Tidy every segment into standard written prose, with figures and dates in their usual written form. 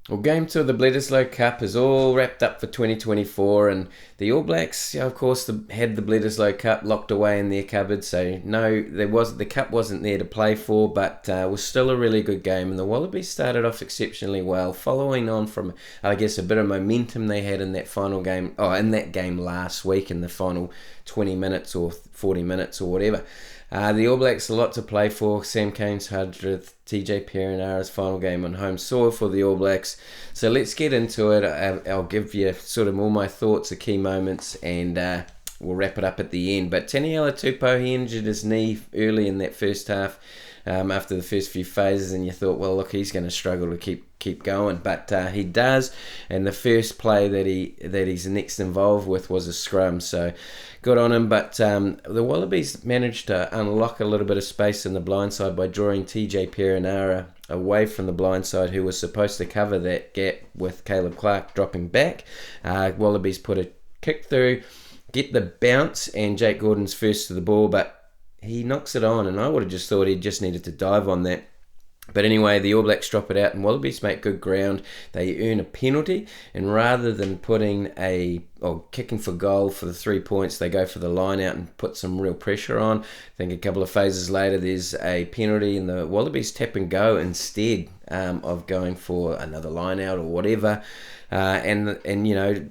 Well, Game 2 of the Bledisloe Cup is all wrapped up for 2024, and the All Blacks, of course, had the Bledisloe Cup locked away in their cupboard. So no, the cup wasn't there to play for, but was still a really good game. And the Wallabies started off exceptionally well, following on from, I guess, a bit of momentum they had in that final game. Oh, in that game last week, in the final 20 minutes or 40 minutes or whatever. The All Blacks a lot to play for. Sam Cane's 100th, TJ Perenara's final game on home soil for the All Blacks. So let's get into it. I'll give you sort of all my thoughts, the key moments, and we'll wrap it up at the end. But Taniela Tupou, he injured his knee early in that first half. After the first few phases, and you thought, well, look, he's going to struggle to keep going, but he does. And the first play that he's next involved with was a scrum, so good on him. But the Wallabies managed to unlock a little bit of space in the blind side by drawing TJ Perenara away from the blind side, who was supposed to cover that gap with Caleb Clark dropping back. Wallabies put a kick through, get the bounce, and Jake Gordon's first to the ball, but he knocks it on, and I would have just thought he just needed to dive on that. But anyway, the All Blacks drop it out, and Wallabies make good ground. They earn a penalty, and rather than kicking for goal for the 3 points, they go for the line out and put some real pressure on. I think a couple of phases later, there's a penalty, and the Wallabies tap and go instead of going for another line out or whatever. And you know,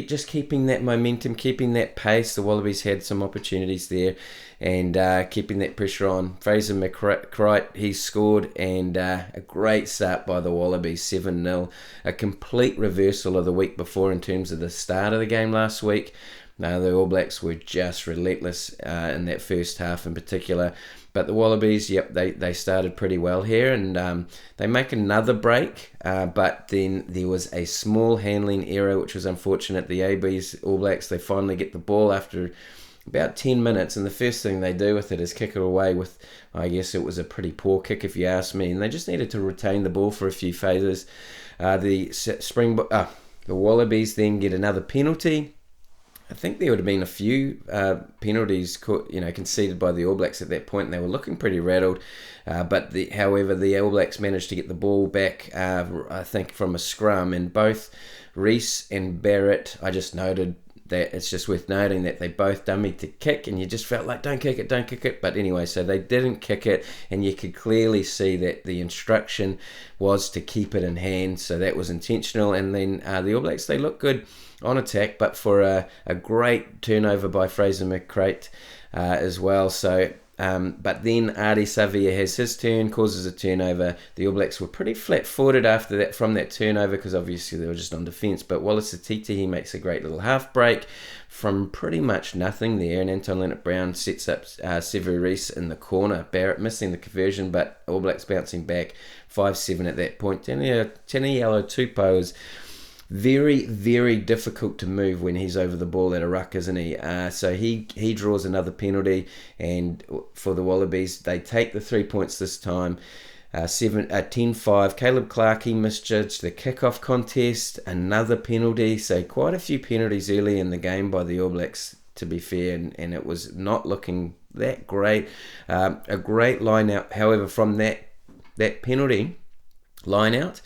just keeping that momentum, keeping that pace. The Wallabies had some opportunities there, and keeping that pressure on. Fraser McCreight, he scored, and a great start by the Wallabies, 7-0. A complete reversal of the week before in terms of the start of the game last week. The All Blacks were just relentless in that first half in particular. But the Wallabies, they started pretty well here, and they make another break, but then there was a small handling error, which was unfortunate. The AB's All Blacks, they finally get the ball after about 10 minutes, and the first thing they do with it is kick it away with, I guess it was a pretty poor kick if you ask me, and they just needed to retain the ball for a few phases. The Wallabies then get another penalty. I think there would have been a few penalties, conceded by the All Blacks at that point, and they were looking pretty rattled. However, the All Blacks managed to get the ball back, I think, from a scrum, and both Reece and Barrett, I just noted that it's just worth noting that they both dummied to kick, and you just felt like, don't kick it. But anyway, so they didn't kick it, and you could clearly see that the instruction was to keep it in hand, so that was intentional. And then the All Blacks, they look good on attack, but for a great turnover by Fraser McCreight as well. So, but then Ardie Savia has his turn, causes a turnover. The All Blacks were pretty flat-footed after that, from that turnover, because obviously they were just on defence. But Wallace Atiti, he makes a great little half break from pretty much nothing there, and Anton Leonard-Brown sets up Sevu Reece in the corner. Barrett missing the conversion, but All Blacks bouncing back 5-7 at that point. Taniela Tupou is very, very difficult to move when he's over the ball at a ruck, isn't he? So he draws another penalty, and for the Wallabies, they take the 3 points this time. 10-5. Caleb Clark, he misjudged the kickoff contest, another penalty. So quite a few penalties early in the game by the All Blacks, to be fair, and it was not looking that great. A great line out, however, from that penalty line out.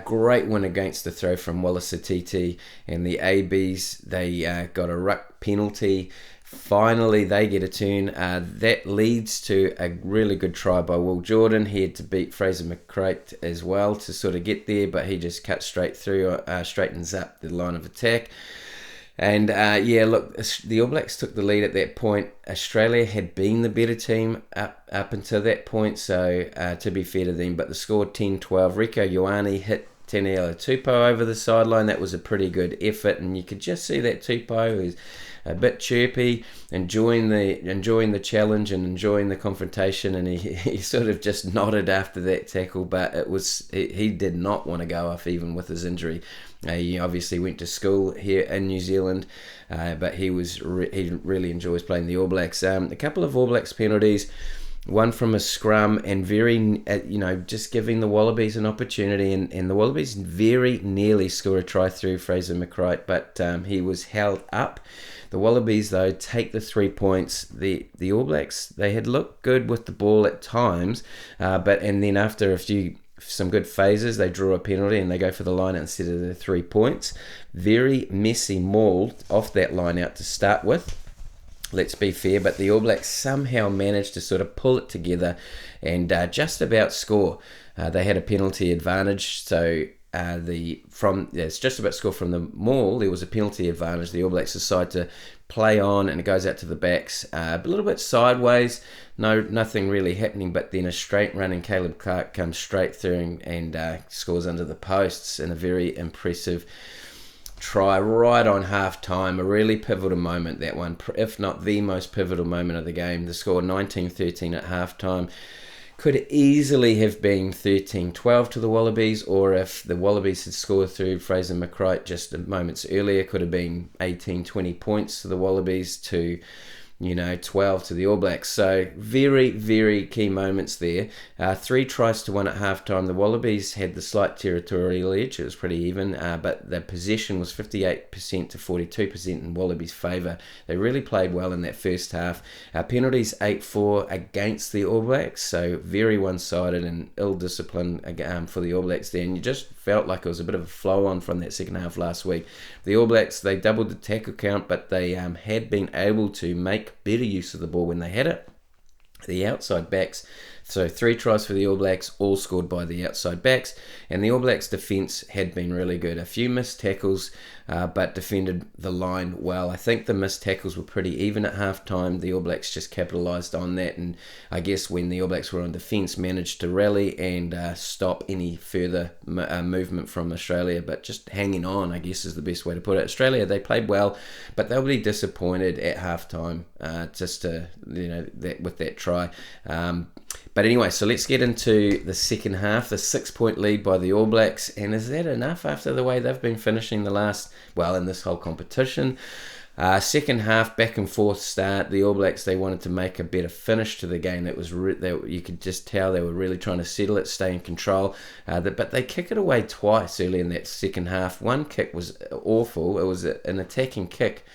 Great win against the throw from Wallace Atiti, and the ABs, they got a ruck penalty. Finally, they get a turn. That leads to a really good try by Will Jordan. He had to beat Fraser McCreight as well to sort of get there, but he just cuts straight through, straightens up the line of attack. And the All Blacks took the lead at that point. Australia had been the better team up until that point, so to be fair to them, but the score 10-12. Rieko Ioane hit Taniela Tupou over the sideline. That was a pretty good effort, and you could just see that Tupou is a bit chirpy, enjoying the challenge and enjoying the confrontation, and he sort of just nodded after that tackle, but he did not want to go off even with his injury. He obviously went to school here in New Zealand, but he really enjoys playing the All Blacks. A couple of All Blacks penalties, one from a scrum, and just giving the Wallabies an opportunity, and the Wallabies very nearly score a try through Fraser McCreight, but he was held up. The Wallabies, though, take the 3 points. The All Blacks, they had looked good with the ball at times, and then after a few some good phases. They draw a penalty and they go for the line out instead of the 3 points. Very messy maul off that line out to start with. Let's be fair, but the All Blacks somehow managed to sort of pull it together and just about score. They had a penalty advantage, so it's just about score from the maul. There was a penalty advantage. The All Blacks decide to play on, and it goes out to the backs, a little bit sideways. Nothing really happening, but then a straight run, and Caleb Clark comes straight through and scores under the posts in a very impressive try right on half time. A really pivotal moment, that one, if not the most pivotal moment of the game. The score 19-13 at half time. Could easily have been 13-12 to the Wallabies, or if the Wallabies had scored through Fraser McCright just moments earlier, could have been 18-20 points to the Wallabies to 12 to the All Blacks. So very, very key moments there. 3 tries to 1 at halftime. The Wallabies had the slight territorial edge. It was pretty even, but the possession was 58% to 42% in Wallabies' favour. They really played well in that first half. Penalties 8-4 against the All Blacks, so very one-sided and ill-disciplined for the All Blacks there. And you just felt like it was a bit of a flow-on from that second half last week. The All Blacks, they doubled the tackle count, but they had been able to make better use of the ball when they had it. The outside backs, so 3 tries for the All Blacks, all scored by the outside backs, and the All Blacks defence had been really good. A few missed tackles, but defended the line well. I think the missed tackles were pretty even at half time. The All Blacks just capitalised on that, and I guess when the All Blacks were on defence, managed to rally and stop any further movement from Australia, but just hanging on, I guess, is the best way to put it. Australia, they played well, but they'll be disappointed at half time with that try. But anyway, so let's get into the second half. The 6-point lead by the All Blacks. And is that enough after the way they've been finishing in this whole competition? Second half, back and forth start. The All Blacks, they wanted to make a better finish to the game. That was you could just tell they were really trying to settle it, stay in control. But they kick it away twice early in that second half. One kick was awful. It was an attacking kick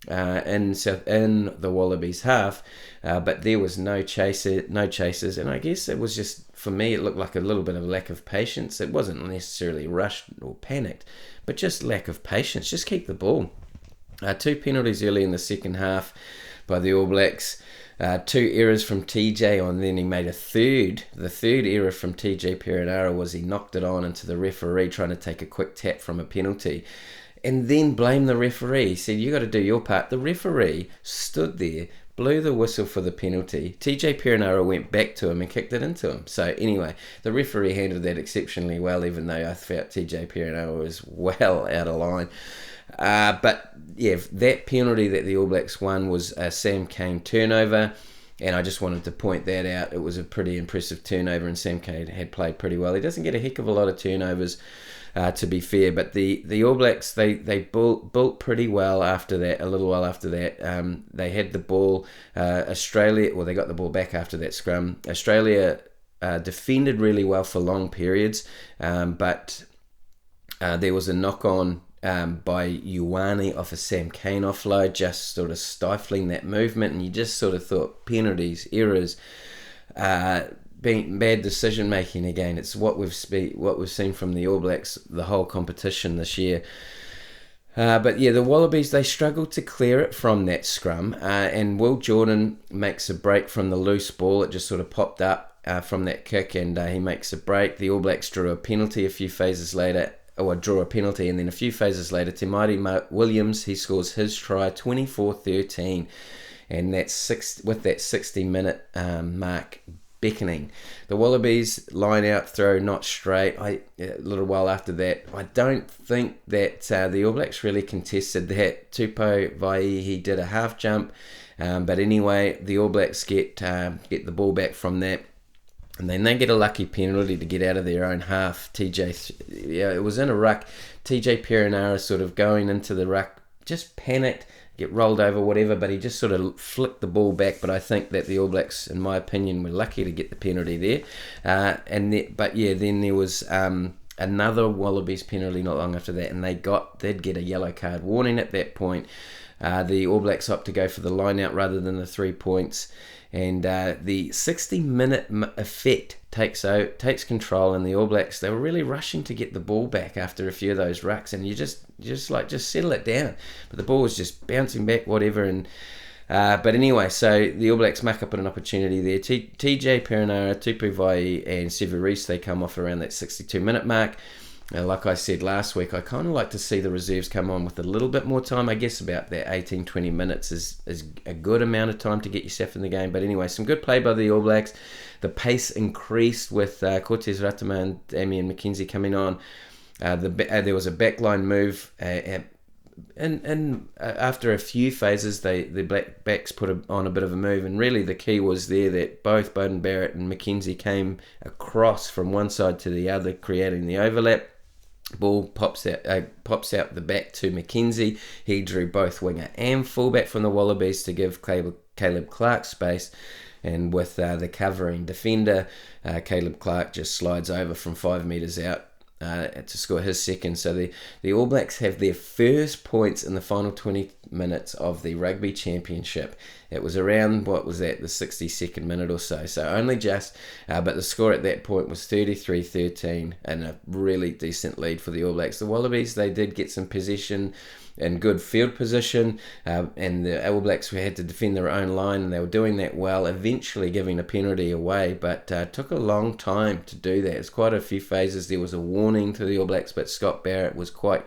in the Wallabies half, but there was no chasers, and I guess it was just, for me, it looked like a little bit of lack of patience. It wasn't necessarily rushed or panicked, but just lack of patience. Just keep the ball. 2 penalties early in the second half by the All Blacks. 2 errors from TJ on, then he made a third. The third error from TJ Perenara was he knocked it on into the referee trying to take a quick tap from a penalty, and then blame the referee. He said, you got to do your part. The referee stood there, blew the whistle for the penalty. TJ Perenara went back to him and kicked it into him. So anyway, the referee handled that exceptionally well, even though I felt TJ Perenara was well out of line. But yeah, that penalty that the All Blacks won was a Sam Cane turnover. And I just wanted to point that out. It was a pretty impressive turnover, and Sam Cane had played pretty well. He doesn't get a heck of a lot of turnovers, to be fair, but the All Blacks, they built pretty well after that. A little while after that, they had the ball. Australia, they got the ball back after that scrum. Australia defended really well for long periods, but there was a knock-on by Ioane off a Sam Cane offload, just sort of stifling that movement, and you just sort of thought penalties, errors, being bad decision making again. It's what we've seen from the All Blacks the whole competition this year. But yeah, the Wallabies, they struggled to clear it from that scrum, and Will Jordan makes a break from the loose ball. It just sort of popped up from that kick, and he makes a break. The All Blacks drew a penalty a few phases later. Draw a penalty, and then a few phases later, Timari Williams, he scores his try, 24-13, and that's with that 60-minute mark beckoning. The Wallabies line out, throw not straight. A little while after that, I don't think that the All Blacks really contested that. Tupou Vaihi did a half jump, but anyway, the All Blacks get the ball back from that. And then they get a lucky penalty to get out of their own half. It was in a ruck. TJ Perenara sort of going into the ruck, just panicked, get rolled over, whatever, but he just sort of flicked the ball back. But I think that the All Blacks, in my opinion, were lucky to get the penalty there. Then there was another Wallabies penalty not long after that, and they'd get a yellow card warning at that point. The All Blacks opt to go for the line out rather than the 3 points, and the 60-minute effect takes control, and the All Blacks, they were really rushing to get the ball back after a few of those rucks, and you just settle it down, but the ball was just bouncing back, whatever. And but anyway, so the All Blacks muck up an opportunity there. TJ Perenara, Tupu Vai, and Severis, they come off around that 62-minute mark. Like I said last week, I kind of like to see the reserves come on with a little bit more time. I guess about that 18-20 minutes is a good amount of time to get yourself in the game. But anyway, some good play by the All Blacks. The pace increased with Cortez Ratama and Damian McKenzie coming on. There was a backline move, and after a few phases, the Black Backs put on a bit of a move, and really the key was there that both Beauden Barrett and McKenzie came across from one side to the other, creating the overlap. Ball pops out the back to McKenzie. He drew both winger and fullback from the Wallabies to give Caleb Clark space, and with the covering defender, Caleb Clark just slides over from 5 metres out to score his second. So the All Blacks have their first points in the final 20 minutes of the Rugby Championship. It was around, what was that, the 62nd minute or so. So only just, but the score at that point was 33-13 and a really decent lead for the All Blacks. The Wallabies, they did get some possession and good field position, and the All Blacks had to defend their own line, and they were doing that well, eventually giving a penalty away, but took a long time to do that. It's quite a few phases. There was a warning to the All Blacks, but Scott Barrett was quite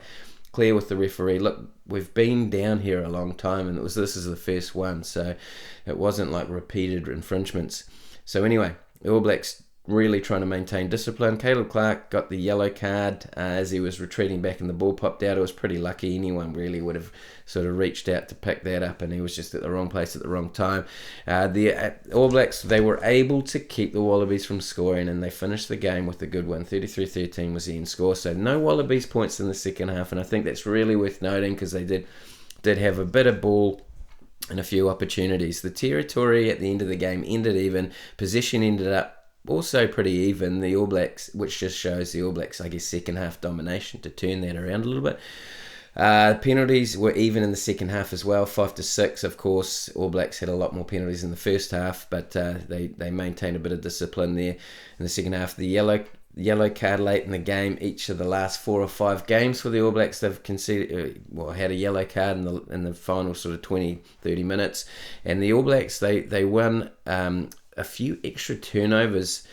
clear with the referee. Look, we've been down here a long time, and this is the first one, so it wasn't like repeated infringements. So anyway, the All Blacks really trying to maintain discipline. Caleb Clark got the yellow card as he was retreating back and the ball popped out. It was pretty lucky. Anyone really would have sort of reached out to pick that up, and he was just at the wrong place at the wrong time. The All Blacks, they were able to keep the Wallabies from scoring, and they finished the game with a good one. 33-13 was the end score. So no Wallabies points in the second half, and I think that's really worth noting because they did have a bit of ball and a few opportunities. The territory at the end of the game ended even. Possession ended up also pretty even. The All Blacks, which just shows the All Blacks, I guess, second half domination to turn that around a little bit. Penalties were even in the second half as well, 5-6. Of course, All Blacks had a lot more penalties in the first half, but they maintained a bit of discipline there in the second half. The yellow card late in the game. Each of the last 4 or 5 games for the All Blacks, they've conceded, had a yellow card in the final sort of 20-30 minutes. And the All Blacks, they won a few extra turnovers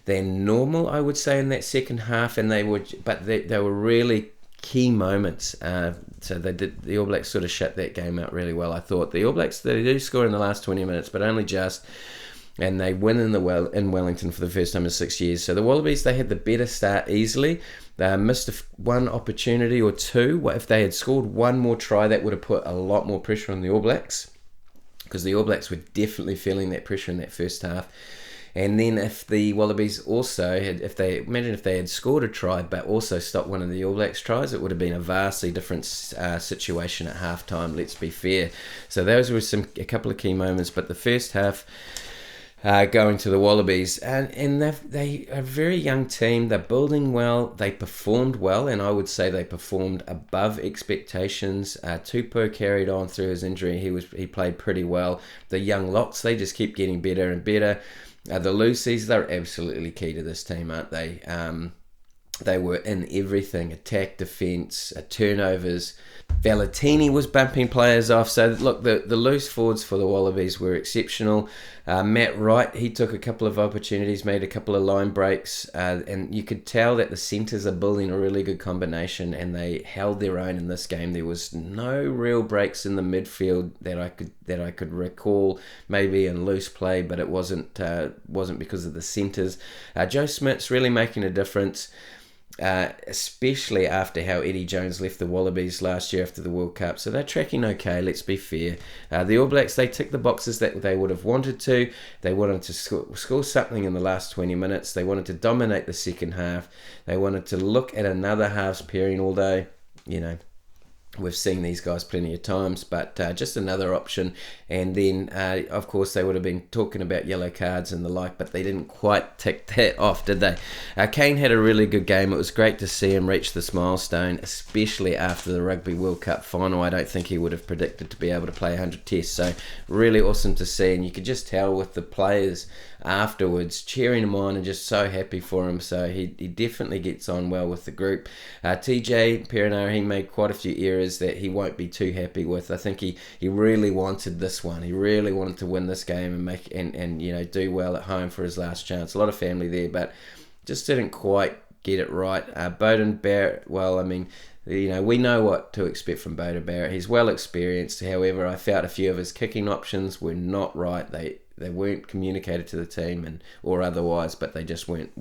than normal, I would say, in that second half, and they were really key moments. So the All Blacks sort of shut that game out really well. I thought the All Blacks, they do score in the last 20 minutes, but only just. And they win in Wellington for the first time in 6 years. So the Wallabies, they had the better start easily. They missed one opportunity or two. If they had scored one more try, that would have put a lot more pressure on the All Blacks, because the All Blacks were definitely feeling that pressure in that first half. And then if the Wallabies also if they had scored a try but also stopped one of the All Blacks tries, it would have been a vastly different situation at halftime, let's be fair. So those were a couple of key moments. But the first half, going to the Wallabies, and they are a very young team. They're building well. They performed well, and I would say they performed above expectations. Tupou carried on through his injury. He played pretty well. The young locks, they just keep getting better and better. The Lucies, they're absolutely key to this team, aren't they? They were in everything: attack, defence, turnovers. Valentini was bumping players off. So look, the loose forwards for the Wallabies were exceptional. Matt Wright, he took a couple of opportunities, made a couple of line breaks, and you could tell that the centres are building a really good combination, and they held their own in this game. There was no real breaks in the midfield that I could recall, maybe in loose play, but it wasn't because of the centres. Joe Smith's really making a difference. Especially after how Eddie Jones left the Wallabies last year after the World Cup. So they're tracking okay, let's be fair. The All Blacks, they ticked the boxes that they would have wanted to. They wanted to score something in the last 20 minutes. They wanted to dominate the second half. They wanted to look at another half's pairing, although, We've seen these guys plenty of times, but just another option. And then, of course, they would have been talking about yellow cards and the like, but they didn't quite tick that off, did they? Kane had a really good game. It was great to see him reach this milestone, especially after the Rugby World Cup final. I don't think he would have predicted to be able to play 100 tests, so really awesome to see. And you could just tell with the players afterwards cheering him on and just so happy for him. So he definitely gets on well with the group. TJ Perenara, he made quite a few errors that he won't be too happy with. I think he really wanted this one. He really wanted to win this game and make and you know, do well at home for his last chance. A lot of family there, but just didn't quite get it right. Beauden Barrett, well, I mean, you know, we know what to expect from Beauden Barrett. He's well experienced. However, I felt a few of his kicking options were not right. They weren't communicated to the team and or otherwise, but they just weren't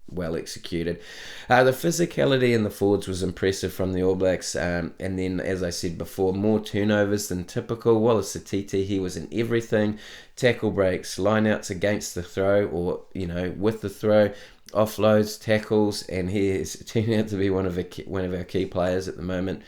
well executed. The physicality in the forwards was impressive from the All Blacks, and then, as I said before, more turnovers than typical. Wallace Satiti, he was in everything. Tackle breaks, lineouts against the throw, or, you know, with the throw, offloads, tackles, and he is turning out to be one of our key players at the moment.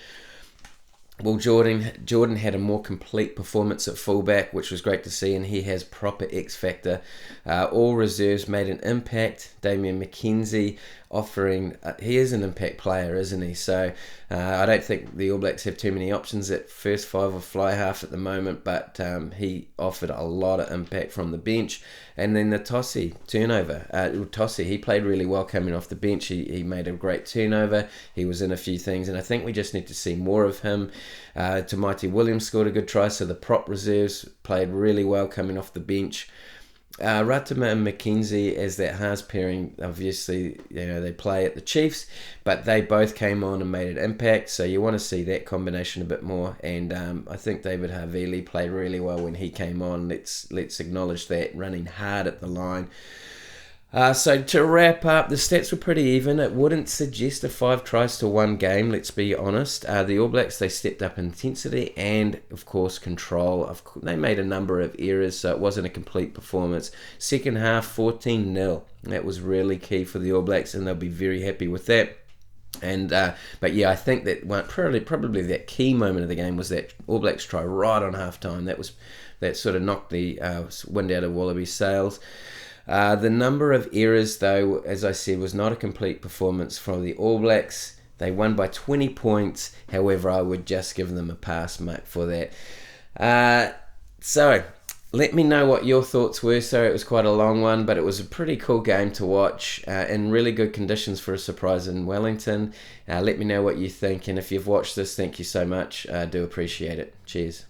Well, Jordan had a more complete performance at fullback, which was great to see, and he has proper X factor. All reserves made an impact. Damien McKenzie offering, he is an impact player, isn't he? So I don't think the All Blacks have too many options at first five or fly half at the moment, but he offered a lot of impact from the bench. And then the Tossie turnover. Tossie, he played really well coming off the bench. He made a great turnover. He was in a few things, and I think we just need to see more of him. Tamaiti Williams scored a good try, so the prop reserves played really well coming off the bench. Ratama and McKenzie as that halves pairing, obviously, you know, they play at the Chiefs, but they both came on and made an impact, so you want to see that combination a bit more. And I think David Havili played really well when he came on. Let's acknowledge that, running hard at the line. So to wrap up, the stats were pretty even. It wouldn't suggest a 5 tries to 1 game, let's be honest. The All Blacks, they stepped up intensity and, of course, control. They made a number of errors, so it wasn't a complete performance. Second half, 14-0. That was really key for the All Blacks, and they'll be very happy with that. And but yeah, I think that probably that key moment of the game was that All Blacks try right on half-time. That sort of knocked the wind out of Wallabies' sails. The number of errors, though, as I said, was not a complete performance from the All Blacks. They won by 20 points. However, I would just give them a pass mark for that. So, let me know what your thoughts were. Sorry, it was quite a long one, but it was a pretty cool game to watch in really good conditions for a surprise in Wellington. Let me know what you think, and if you've watched this, thank you so much. I do appreciate it. Cheers.